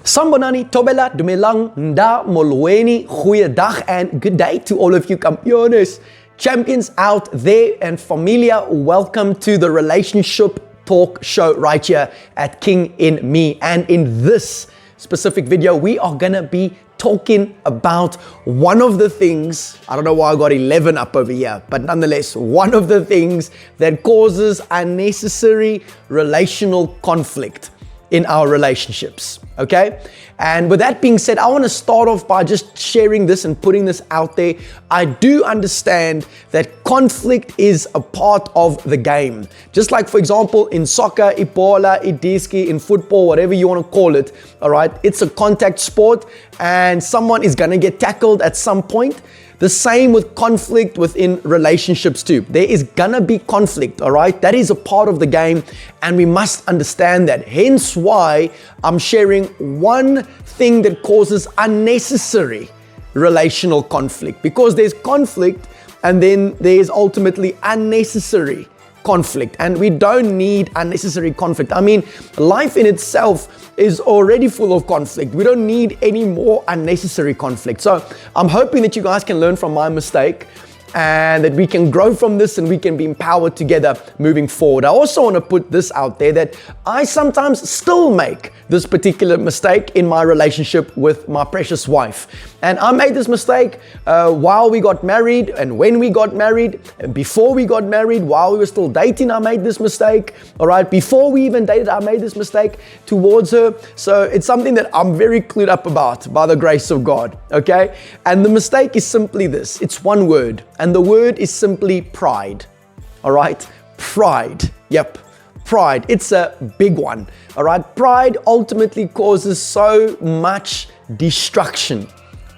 Sambonani, Tobela, Dumelang, Nda, Molweni, Goeiedag, and good day to all of you kampiones, champions out there, and familia. Welcome to the relationship talk show right here at KINGinme. And in this specific video, we are gonna be talking about one of the things, I don't know why I got 11 up over here, but nonetheless, one of the things that causes unnecessary relational conflict in our relationships, okay? And with that being said, I want to start off by just sharing this and putting this out there. I do understand that conflict is a part of the game. Just like, for example, in soccer, ipola, idiski, in football, whatever you want to call it, all right? It's a contact sport and someone is going to get tackled at some point. The same with conflict within relationships too. There is gonna be conflict, all right? That is a part of the game and we must understand that. Hence why I'm sharing one thing that causes unnecessary relational conflict, because there's conflict and then there's ultimately unnecessary conflict, and we don't need unnecessary conflict. I mean, life in itself is already full of conflict. We don't need any more unnecessary conflict. So I'm hoping that you guys can learn from my mistake and that we can grow from this and we can be empowered together moving forward. I also want to put this out there that I sometimes still make this particular mistake in my relationship with my precious wife. And I made this mistake while we got married and when we got married, and before we got married, while we were still dating, I made this mistake. All right, before we even dated, I made this mistake towards her. So it's something that I'm very clued up about by the grace of God, okay? And the mistake is simply this. It's one word, and the word is simply pride. All right, pride. Yep. Pride, it's a big one, all right? Pride ultimately causes so much destruction,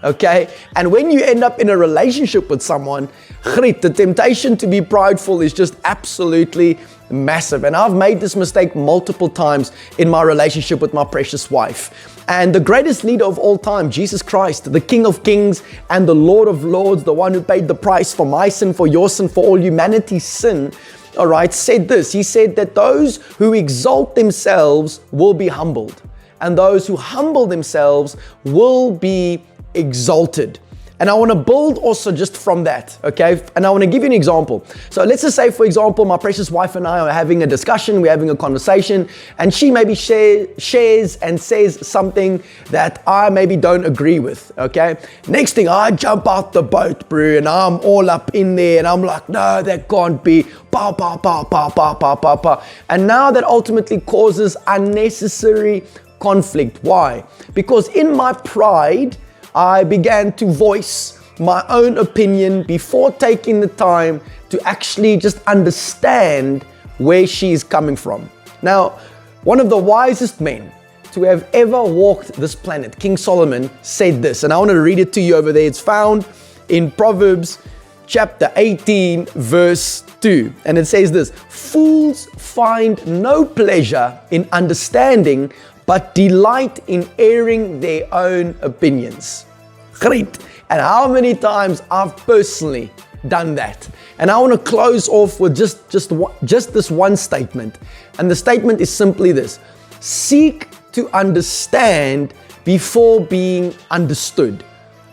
okay? And when you end up in a relationship with someone, the temptation to be prideful is just absolutely massive. And I've made this mistake multiple times in my relationship with my precious wife. And the greatest leader of all time, Jesus Christ, the King of Kings and the Lord of Lords, the one who paid the price for my sin, for your sin, for all humanity's sin, all right, said this. He said that those who exalt themselves will be humbled, and those who humble themselves will be exalted. And I want to build also just from that, okay? And I want to give you an example. So let's just say, for example, my precious wife and I are having a discussion, we're having a conversation, and she maybe shares and says something that I maybe don't agree with, okay? Next thing, I jump out the boat, bro, and I'm all up in there, and I'm like, no, that can't be. Pow, pow, pow, pow, pow, pow, pow, pow. And now that ultimately causes unnecessary conflict. Why? Because in my pride, I began to voice my own opinion before taking the time to actually just understand where she is coming from. Now, one of the wisest men to have ever walked this planet, King Solomon, said this, and I want to read it to you over there. It's found in Proverbs chapter 18, verse 2. And it says this: fools find no pleasure in understanding, but delight in airing their own opinions. Great. And how many times I've personally done that. And I want to close off with just this one statement. And the statement is simply this: seek to understand before being understood.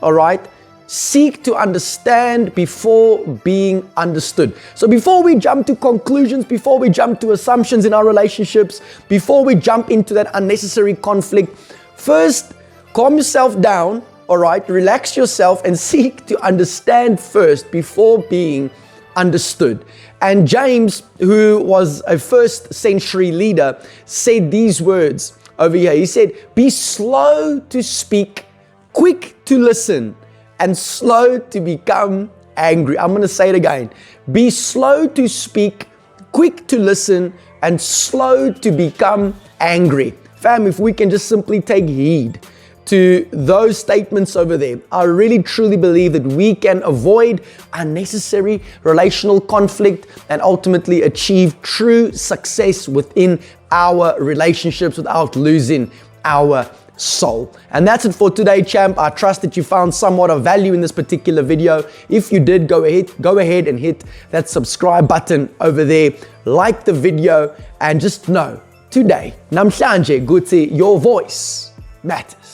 All right? Seek to understand before being understood. So before we jump to conclusions, before we jump to assumptions in our relationships, before we jump into that unnecessary conflict, first calm yourself down, all right? Relax yourself and seek to understand first before being understood. And James, who was a first century leader, said these words over here. He said, be slow to speak, quick to listen, and slow to become angry. I'm going to say it again. Be slow to speak, quick to listen, and slow to become angry. Fam, if we can just simply take heed to those statements over there, I really truly believe that we can avoid unnecessary relational conflict and ultimately achieve true success within our relationships without losing our soul. And that's it for today, champ. I trust that you found somewhat of value in this particular video. If you did, go ahead and hit that subscribe button over there, like the video, and just know today, namhlanje guthi, your voice matters.